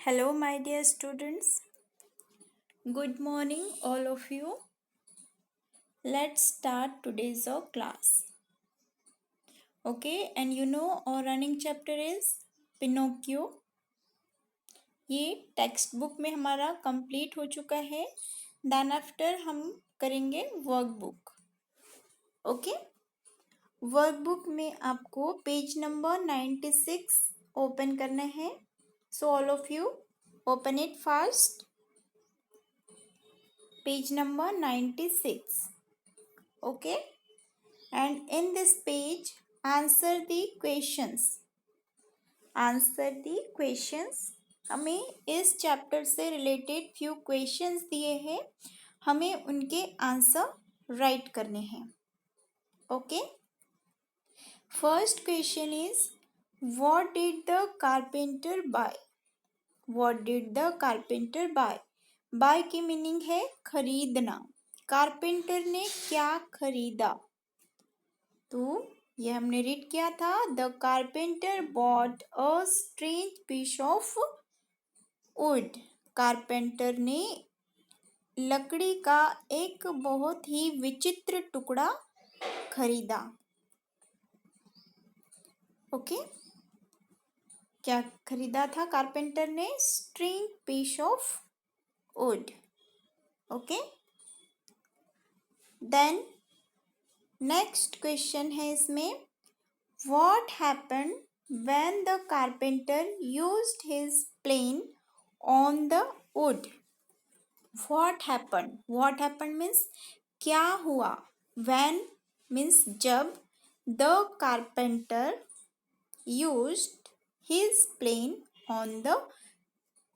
Hello, my dear students. Good morning, all of you. Let's start today's class. Okay, and our running chapter is Pinocchio. ये text book में हमारा complete हो चुका है. Then after हम करेंगे workbook. Okay, workbook में आपको पेज नंबर 96 ओपन करना है. So all of you open it fast. Page number 96. Okay, and in this page answer the questions. हमें इस चैप्टर से रिलेटेड फ्यू क्वेश्चंस दिए हैं, हमें उनके आंसर राइट करने हैं. Okay, first question is what did the carpenter buy. What did the carpenter buy. Buy की मीनिंग है खरीदना. कारपेंटर ने क्या खरीदा. तो ये हमने रीड किया था. The carpenter bought a strange piece of wood. Carpenter ने लकड़ी का एक बहुत ही विचित्र टुकड़ा खरीदा. ओके, क्या खरीदा था कारपेंटर ने. Strange piece of wood. Okay, then next question है इसमें. What happened when the carpenter used his plane on the wood. What happened means क्या हुआ. व्हेन मीन्स जब. The carpenter used his plane on the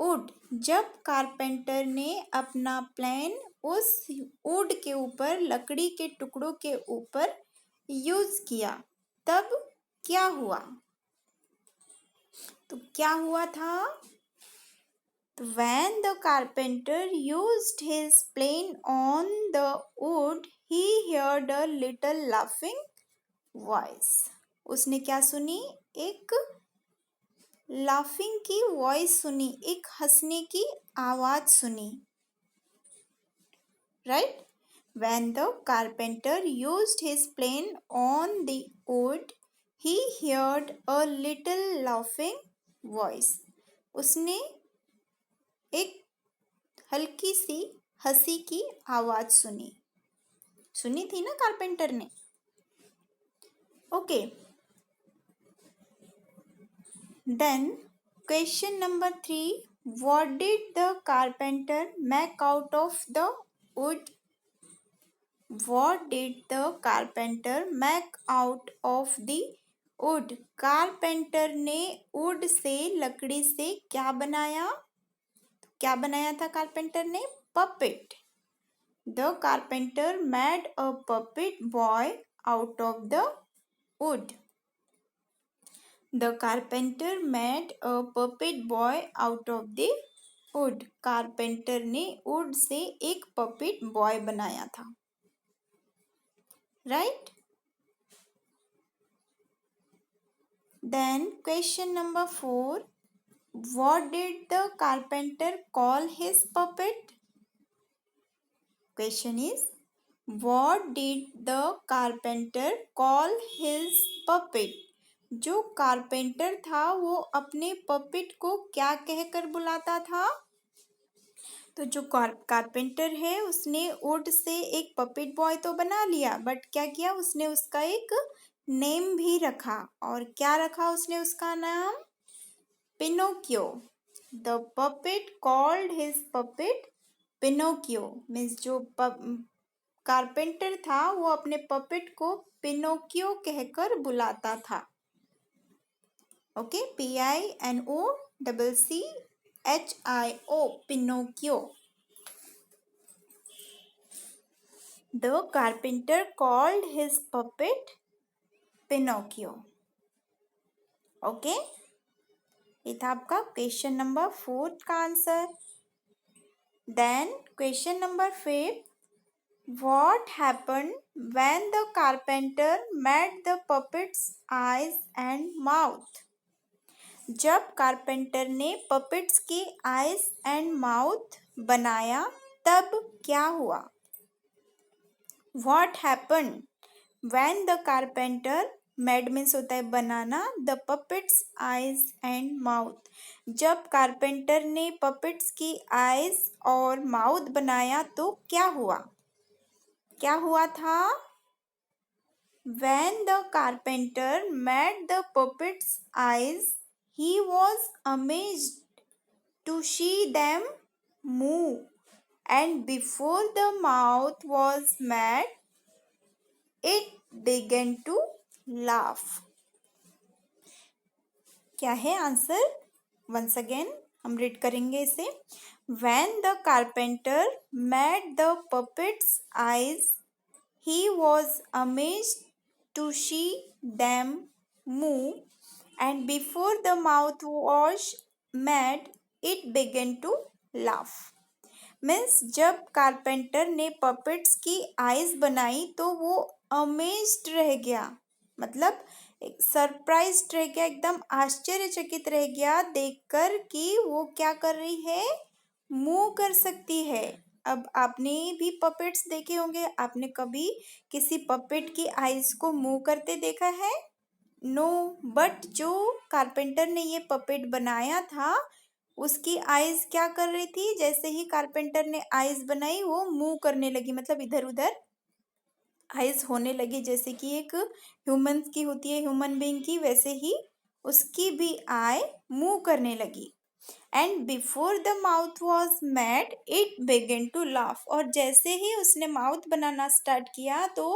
wood. जब carpenter ने अपना plane उस would के ऊपर, लकड़ी के टुकड़ों के ऊपर यूज किया, तब क्या हुआ. तो क्या हुआ था. तो when the carpenter used his plane on the wood, he heard a little laughing voice. उसने क्या सुनी. एक लाफिंग की वॉइस सुनी, एक हंसने की आवाज सुनी. Right. When the carpenter used his plane on the wood, he heard a little laughing voice. उसने एक हल्की सी हंसी की आवाज सुनी थी ना कारपेंटर ने. Okay, then question number 3. What did the carpenter make out of the wood. What did the carpenter make out of the wood. Carpenter ने वुड से, लकड़ी से क्या बनाया. क्या बनाया था कारपेंटर ने. Puppet. The carpenter made a puppet boy out of the wood. The carpenter made a puppet boy out of the wood. Carpenter ने वुड से एक पपेट बॉय बनाया था. Right. Then question number 4. What did the carpenter call his puppet? Question is, what did the carpenter call his puppet? जो carpenter था वो अपने puppet को क्या कहकर बुलाता था. तो जो कारपेंटर है उसने वुड से एक पपेट बॉय तो बना लिया, बट क्या किया उसने उसका एक नेम भी रखा. और क्या रखा उसने उसका नाम. Pinocchio. The puppet called his puppet Pinocchio. Means जो कारपेंटर था वो अपने पपेट को पिनोकियो कहकर बुलाता था. Okay, PINOCCHIO, Pinocchio. The carpenter called his puppet Pinocchio. Okay, ये था आपका क्वेश्चन नंबर 4 का answer. Then question number 5. What happened when the carpenter made the puppet's eyes and mouth? जब कारपेंटर ने पपेट्स के आईज एंड माउथ बनाया तब क्या हुआ? What happened when the carpenter made means होता है बनाना the puppets eyes and mouth? जब कारपेंटर ने पपेट्स की आईज और माउथ बनाया तो क्या हुआ? क्या हुआ था? When the carpenter made the puppets eyes, he was amazed to see them move, and before the mouth was made, it began to laugh. क्या है आंसर? Once again हम रीड करेंगे इसे. When the carpenter made the puppets' eyes, he was amazed to see them move, and before the mouth was made, it began to laugh. Means जब carpenter ने puppets की eyes बनाई तो वो amazed रह गया, मतलब एक सरप्राइज्ड रह गया, एकदम आश्चर्यचकित रह गया देखकर कि वो क्या कर रही है, मूव कर सकती है. अब आपने भी पपेट्स देखे होंगे, आपने कभी किसी पपेट की आईज को मूव करते देखा है? नो, बट जो कारपेंटर ने ये पपेट बनाया था उसकी आईज क्या कर रही थी? जैसे ही कारपेंटर ने आईज बनाई वो मूव करने लगी, मतलब इधर उधर आईज होने लगी, जैसे कि एक ह्यूमन की होती है, ह्यूमन बीइंग की, वैसे ही उसकी भी आई मूव करने लगी. And before the mouth was made it began to laugh, और जैसे ही उसने माउथ बनाना स्टार्ट किया तो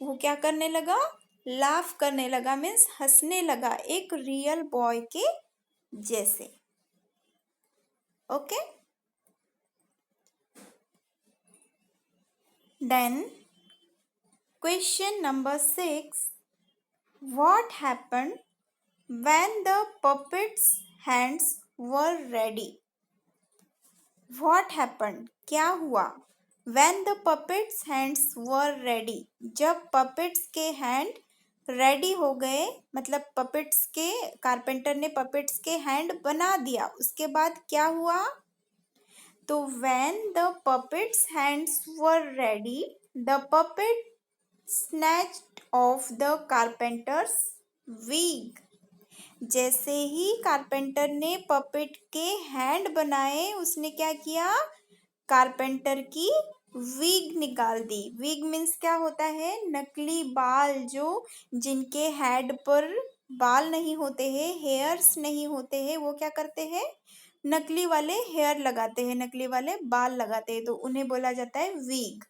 वो क्या करने लगा? लाफ करने लगा, मीन्स हंसने लगा, एक रियल बॉय के जैसे. Okay, then question number 6, what happened when the puppet's hands were ready? What happened? क्या हुआ? When the puppet's hands were ready, जब puppets के hand रेडी हो गए, मतलब पपेट्स के कारपेंटर ने पपेट्स के हैंड बना दिया, उसके बाद क्या हुआ? तो when the puppet's hands were ready, the puppet snatched off the carpenter's wig. जैसे ही कारपेंटर ने पपेट के हैंड बनाए, उसने क्या किया? कारपेंटर की विग निकाल दी. विग मीन्स क्या होता है? नकली बाल, जो जिनके हेड पर बाल नहीं होते हैं, हेयर्स नहीं होते हैं, वो क्या करते हैं? नकली वाले हेयर लगाते हैं, नकली वाले बाल लगाते हैं, तो उन्हें बोला जाता है विग.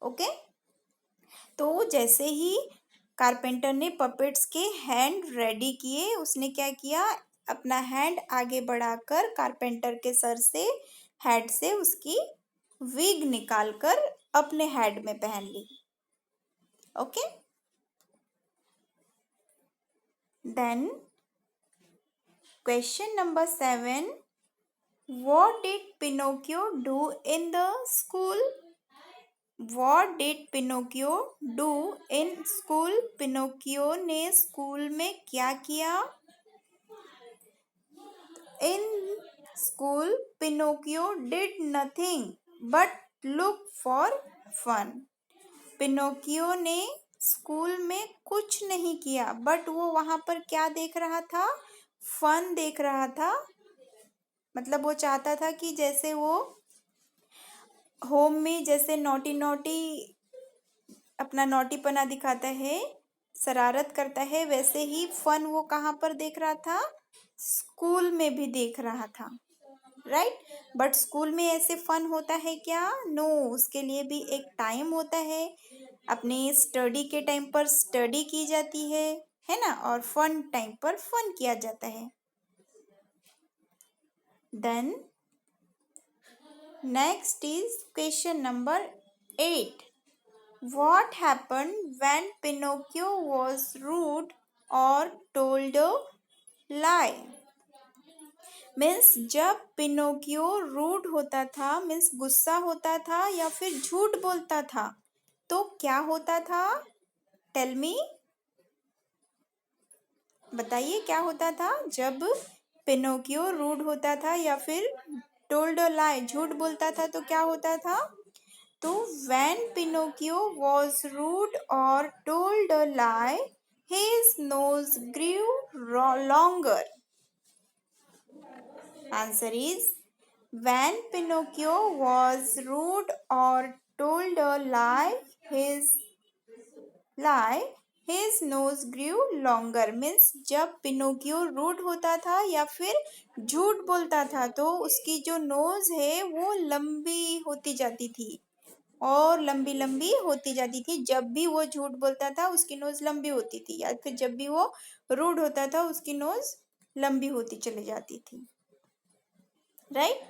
ओके, तो जैसे ही कारपेंटर ने पपेट्स के हैंड रेडी किए, उसने क्या किया? अपना हैंड आगे बढ़ाकर कारपेंटर के सर से, हेड से उसकी विग निकालकर अपने हेड में पहन ली. Okay, then question number 7, what did Pinocchio do in the school? What did Pinocchio do in school? Pinocchio ने स्कूल में क्या किया? In school, Pinocchio did nothing but look for fun. Pinocchio ने स्कूल में कुछ नहीं किया, बट वो वहाँ पर क्या देख रहा था? फन देख रहा था. मतलब वो चाहता था कि जैसे वो होम में जैसे नोटी नोटी अपना नोटीपना दिखाता है, शरारत करता है, वैसे ही फन वो कहाँ पर देख रहा था? स्कूल में भी देख रहा था. राइट, बट स्कूल में ऐसे फन होता है क्या? नो, उसके लिए भी एक टाइम होता है. अपने स्टडी के टाइम पर स्टडी की जाती है ना, और फन टाइम पर फन किया जाता है. Then next is question number 8, what happened when Pinocchio was rude or told a lie? Means जब पिनोकियो रूड होता था, मीन्स गुस्सा होता था या फिर झूठ बोलता था, तो क्या होता था? Tell me. बताइए क्या होता था जब पिनोकियो रूड होता था या फिर टोल्ड अ लाई, झूठ बोलता था, तो क्या होता था? तो when Pinocchio was rude or told a lie, his nose grew longer. Answer is, when Pinocchio was rude or told a his lie, his nose grew longer. Means जब पिनोकियो रूड होता था या फिर झूठ बोलता था तो उसकी जो नोज है वो लंबी होती जाती थी और लंबी लंबी होती जाती थी। जब भी वो झूठ बोलता था उसकी नोज लंबी होती थी, या फिर जब भी वो रूड होता था उसकी नोज लंबी होती चली जाती थी। Right.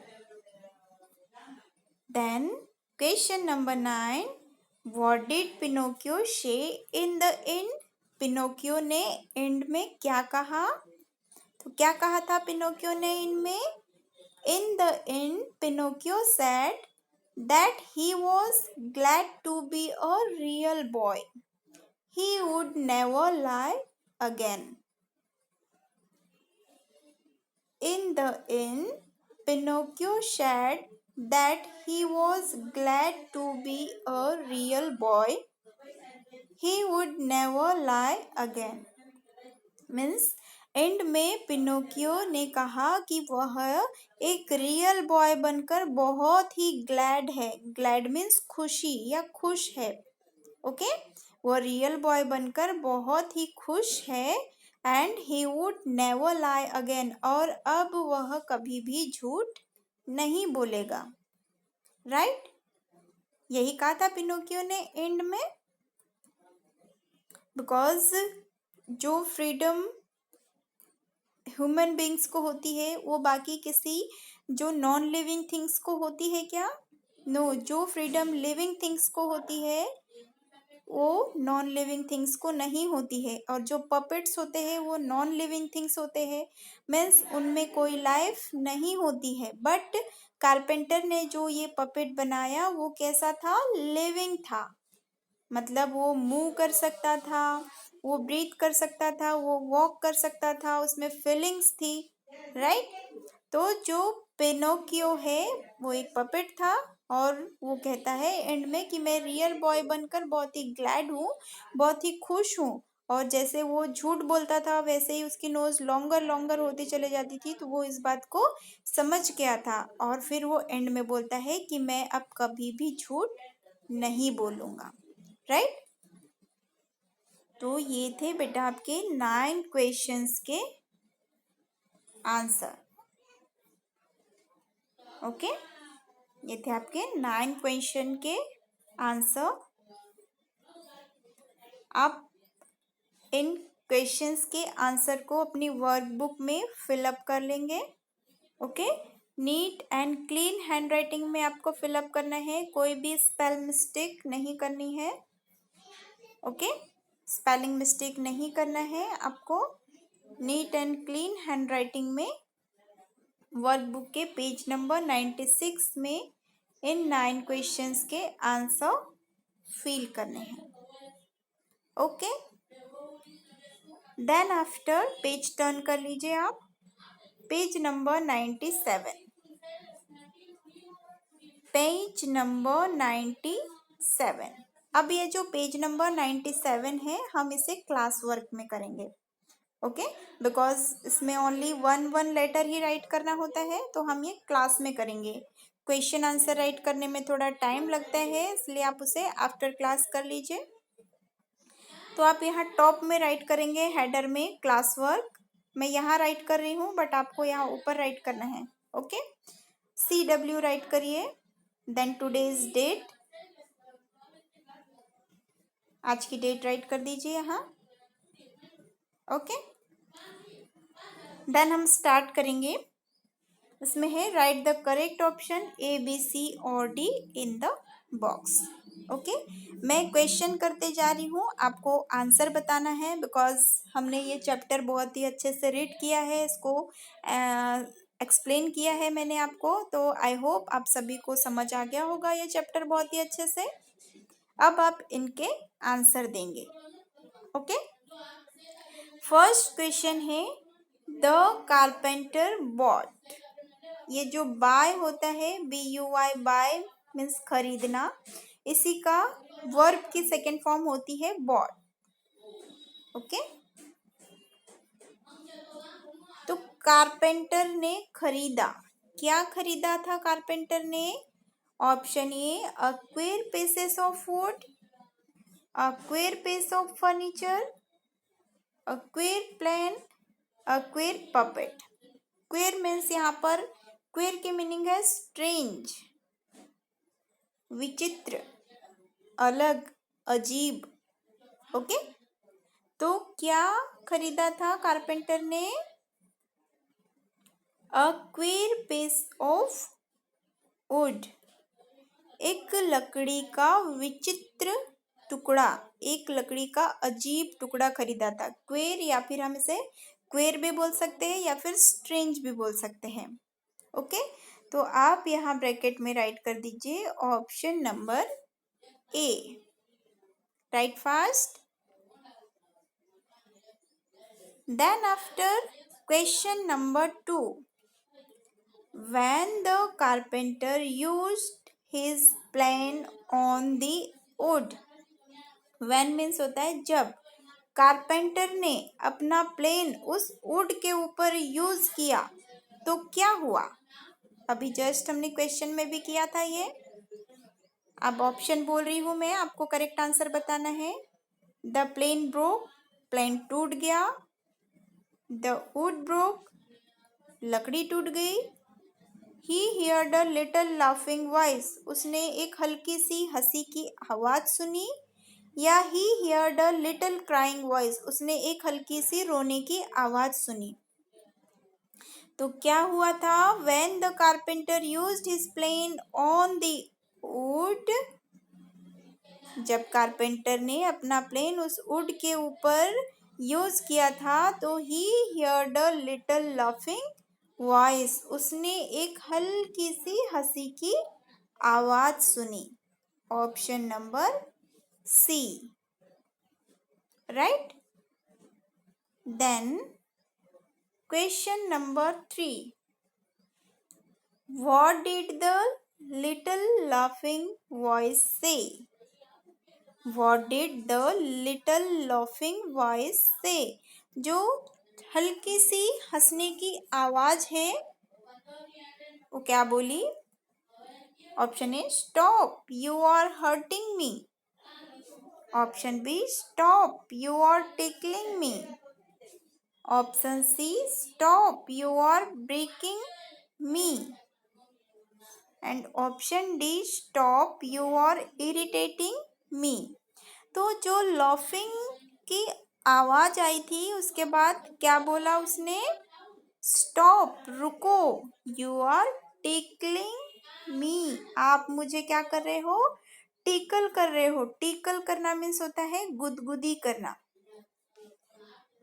Then question number 9, what did Pinocchio say in the end? Pinocchio ने एंड में क्या कहा? तो क्या कहा था पिनोकियो ने एंड में? इन the end Pinocchio said that he was glad to be a real boy. He would never lie again. In the end, Pinocchio said that he was glad to be a real boy. He would never lie again. Means and में Pinocchio ने कहा कि वह एक real boy बनकर बहुत ही glad है। Glad means खुशी या खुश है। ओके, वो रियल बॉय बनकर बहुत ही खुश है। And he would never lie again, और अब वह कभी भी झूठ नहीं बोलेगा। राइट, यही कहा था पिनोकियो ने एंड में। बिकॉज जो फ्रीडम ह्यूमन बींग्स को होती है वो बाकी किसी जो नॉन लिविंग थिंग्स को होती है क्या? नो, जो फ्रीडम लिविंग थिंग्स को होती है वो नॉन लिविंग थिंग्स को नहीं होती है। और जो पपेट्स होते हैं वो नॉन लिविंग थिंग्स होते हैं, मीन्स उनमें कोई लाइफ नहीं होती है। बट कारपेंटर ने जो ये पपेट बनाया वो कैसा था? लिविंग था। मतलब वो मूव कर सकता था, वो ब्रीथ कर सकता था, वो वॉक कर सकता था, उसमें फीलिंग्स थी। राइट। तो जो पिनोकियो है वो एक पपेट था और वो कहता है एंड में कि मैं रियल बॉय बनकर बहुत ही ग्लैड हूँ, बहुत ही खुश हूँ। और जैसे वो झूठ बोलता था वैसे ही उसकी नोज लॉन्गर लॉन्गर होती चली जाती थी, तो वो इस बात को समझ गया था। और फिर वो एंड में बोलता है कि मैं अब कभी भी झूठ नहीं बोलूँगा। राइट। तो ये थे बेटा आपके 9 क्वेश्चंस के आंसर। ओके, ये थे आपके 9 क्वेश्चन के आंसर। आप इन क्वेश्चंस के आंसर को अपनी वर्कबुक में फिलअप कर लेंगे। Okay, NEET and clean handwriting में आपको फिलअप करना है, कोई भी स्पेल मिस्टेक नहीं करनी है। ओके, स्पेलिंग मिस्टेक नहीं करना है आपको। नीट एंड क्लीन हैंडराइटिंग में वर्कबुक के पेज नंबर 96 में इन 9 क्वेश्चंस के आंसर फिल करने हैं। Okay, then after page turn कर लीजिए आप, पेज नंबर 97। Page number 97। अब ये जो पेज नंबर 97 है हम इसे क्लास वर्क में करेंगे। ओके, बिकॉज इसमें ओनली वन लेटर ही राइट करना होता है, तो हम ये क्लास में करेंगे। क्वेश्चन आंसर राइट करने में थोड़ा टाइम लगता है, इसलिए आप उसे आफ्टर क्लास कर लीजिए। तो आप यहाँ टॉप में राइट करेंगे हेडर में क्लास वर्क। मैं यहाँ राइट कर रही हूँ बट आपको यहाँ ऊपर राइट करना है। ओके, CW राइट करिए, देन टुडेज डेट, आज की डेट राइट कर दीजिए यहाँ। ओके, देन हम स्टार्ट करेंगे। इसमें है right the correct option ABC और D in the box. Okay, मैं क्वेश्चन करते जा रही हूँ, आपको आंसर बताना है। बिकॉज हमने ये चैप्टर बहुत ही अच्छे से रीड किया है, इसको एक्सप्लेन किया है मैंने आपको, तो आई होप आप सभी को समझ आ गया होगा ये चैप्टर बहुत ही अच्छे से। अब आप इनके आंसर देंगे। ओके, फर्स्ट क्वेश्चन है द कारपेंटर बॉट। ये जो बाय होता है BUY बाय मीन्स खरीदना, इसी का वर्ब की सेकेंड फॉर्म होती है बॉट। ओके, तो कारपेंटर ने खरीदा, क्या खरीदा था कारपेंटर ने? Option A a square pieces of wood, a square piece of furniture, a square plane, a square puppet. Square means यहाँ पर क्वेर की मीनिंग है स्ट्रेंज, विचित्र, अलग, अजीब। ओके, तो क्या खरीदा था कारपेंटर ने? अ क्वेर पीस ऑफ वुड, एक लकड़ी का विचित्र टुकड़ा, एक लकड़ी का अजीब टुकड़ा खरीदा था। क्वेर या फिर हम इसे क्वेर भी बोल सकते हैं या फिर स्ट्रेंज भी बोल सकते हैं। ओके, तो आप यहाँ ब्रैकेट में राइट कर दीजिए option number A. Write fast. Then after question number 2, when the carpenter used his plane on the wood। when means होता है जब, कारपेंटर ने अपना प्लेन उस वुड के ऊपर यूज किया तो क्या हुआ? अभी जस्ट हमने क्वेश्चन में भी किया था ये। अब ऑप्शन बोल रही हूँ मैं, आपको करेक्ट आंसर बताना है। द प्लेन ब्रोक, प्लेन टूट गया। द वुड ब्रोक, लकड़ी टूट गई। He heard a little laughing voice, उसने एक हल्की सी हंसी की आवाज सुनी। या he heard a little crying voice, उसने एक हल्की सी रोने की आवाज सुनी। तो क्या हुआ था? When the carpenter used his plane on the wood, जब कारपेंटर ने अपना प्लेन उस वुड के ऊपर यूज किया था तो he heard a little laughing voice, उसने एक हल्की सी हंसी की आवाज सुनी। Option number C. Right. Then question number 3, what did the little laughing voice say? What did the little laughing voice say, जो हल्की सी हंसने की आवाज है वो क्या बोली? Option A stop you are hurting me. Option B stop you are tickling me. Option C stop you are breaking me. And option D stop you are irritating me. तो जो लाफिंग की आवाज आई थी उसके बाद क्या बोला उसने? स्टॉप, रुको। यू आर टिकलिंग मी, आप मुझे क्या कर रहे हो? टिकल कर रहे हो। टिकल करना मीन्स होता है गुदगुदी करना।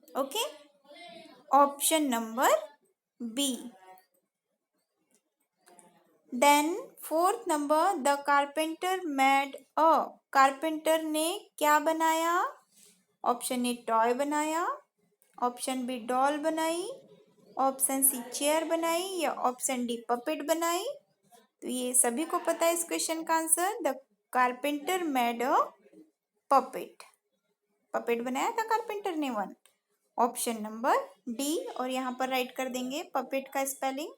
Okay, option number B. Then fourth number, the carpenter made a, carpenter ने क्या बनाया? ऑप्शन ए टॉय बनाया, ऑप्शन बी डॉल बनाई, ऑप्शन सी चेयर बनाई या ऑप्शन डी पपेट बनाई। तो ये सभी को पता है इस क्वेश्चन का answer. The carpenter made a puppet, puppet बनाया था कारपेंटर ने। One, option number D. और यहाँ पर राइट कर देंगे पपेट का spelling.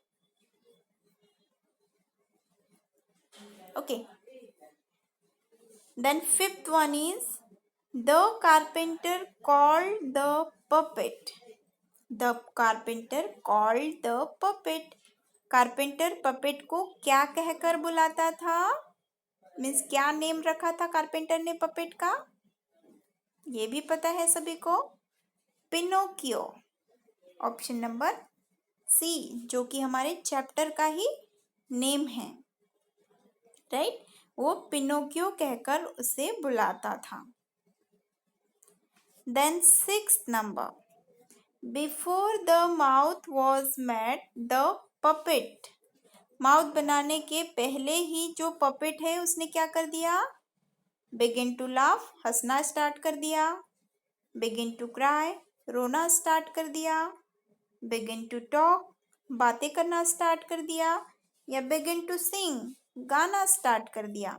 Okay, then fifth one is the carpenter called the puppet. The carpenter called the puppet, carpenter puppet को क्या कहकर बुलाता था? मीन्स क्या नेम रखा था कारपेंटर ने पपेट का? ये भी पता है सभी को, पिनोकियो। ऑप्शन नंबर सी, जो कि हमारे चैप्टर का ही नेम है। राइट, वो पिनोकियो कहकर उसे बुलाता था। Then sixth number, before the mouth was made the puppet, mouth बनाने के पहले ही जो पपेट है उसने क्या कर दिया? बिगिन टू लाफ, हंसना स्टार्ट कर दिया। बिगिन टू क्राई, रोना स्टार्ट कर दिया, begin to talk, बातें करना स्टार्ट कर दिया, या begin to sing, गाना स्टार्ट कर दिया।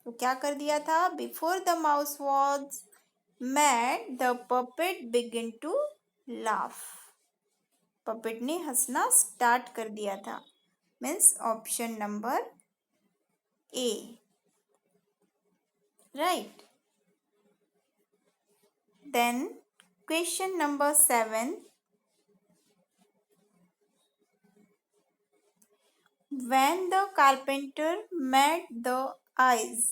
तो क्या कर दिया था? Before the mouth was made the puppet begin to laugh. Puppet ने हंसना स्टार्ट कर दिया था। Means option number A, right. Then question number 7, when the carpenter made the eyes,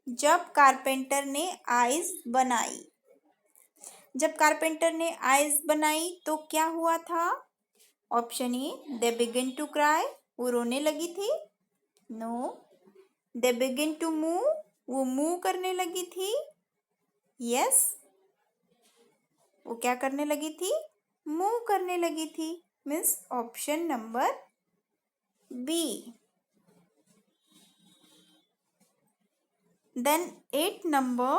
जब कारपेंटर ने आईज बनाई, जब कारपेंटर ने आईज बनाई तो क्या हुआ था? Option A, they begin to cry, वो रोने लगी थी। No, they begin to move, वो मूव करने लगी थी। यस, वो क्या करने लगी थी? मूव करने लगी थी। Means option number B. Then 8 number,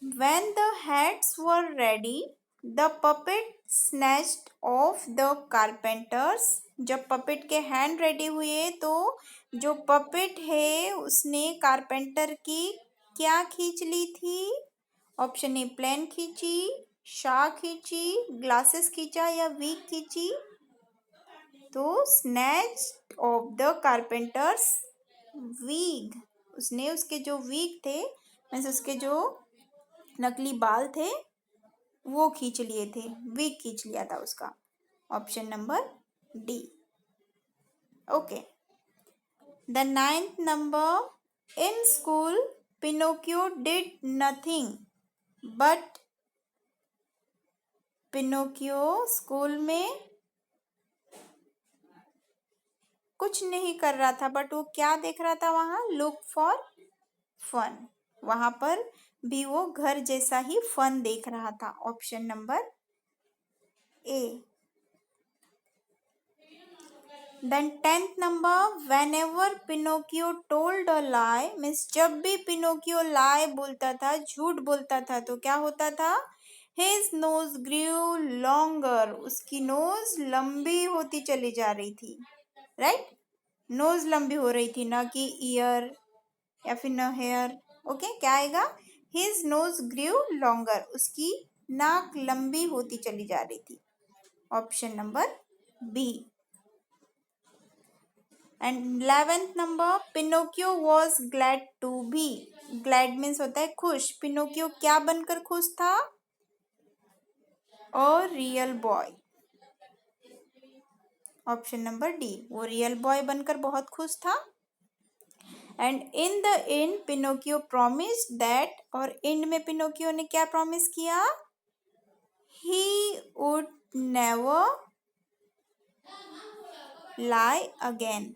when the hats were ready, the puppet snatched off the carpenters. जब पपेट के हैंड रेडी हुए तो जो पपेट है उसने कारपेंटर की क्या खींच ली थी? ऑप्शन ए, प्लेन खींची, शा खींची, ग्लासेस खींचा, या वीक खींची। तो स्नैच ऑफ द कारपेंटर्स वीग, उसने उसके जो वीक थे, मीन्स उसके जो नकली बाल थे वो खींच लिए थे, वीक खींच लिया था उसका। Option number D. Okay. The 9th number, in school Pinocchio did nothing but, Pinocchio school में कुछ नहीं कर रहा था, बट वो क्या देख रहा था वहां? लुक फॉर फन, वहां पर भी वो घर जैसा ही फन देख रहा था। Option number A. Then 10th number, whenever Pinocchio told a lie, means जब भी पिनोकियो लाई बोलता था, झूठ बोलता था, तो क्या होता था? हिज नोज ग्रू लॉन्गर, उसकी नोज लंबी होती चली जा रही थी। राइट, नोज लंबी हो रही थी, ना कि ईयर या फिर न हेयर। ओके, क्या आएगा? हिज नोज ग्रू लॉन्गर, उसकी नाक लंबी होती चली जा रही थी। Option number B. And 11th number, Pinocchio was glad to be, glad means होता है खुश, पिनोकियो क्या बनकर खुश था? A real boy. Option number D, वो रियल बॉय बनकर बहुत खुश था। And in the end Pinocchio promise that, और एंड में पिनोकियो ने क्या प्रॉमिस किया? He would never lie again,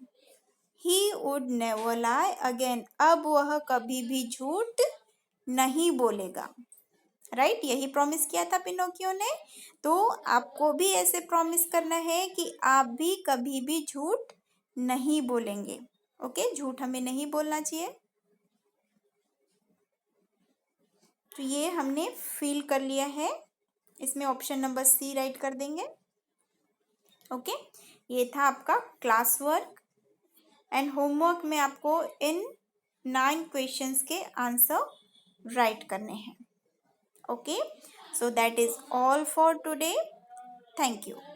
he would never lie again, अब वह कभी भी झूठ नहीं बोलेगा। राइट, यही प्रॉमिस किया था पिनोकियो ने। तो आपको भी ऐसे प्रॉमिस करना है कि आप भी कभी भी झूठ नहीं बोलेंगे। ओके, झूठ हमें नहीं बोलना चाहिए। तो ये हमने फिल कर लिया है, इसमें ऑप्शन नंबर सी राइट कर देंगे। ओके, ये था आपका क्लास वर्क। एंड होमवर्क में आपको इन 9 क्वेश्चंस के आंसर राइट करने हैं। Okay, so that is all for today. Thank you.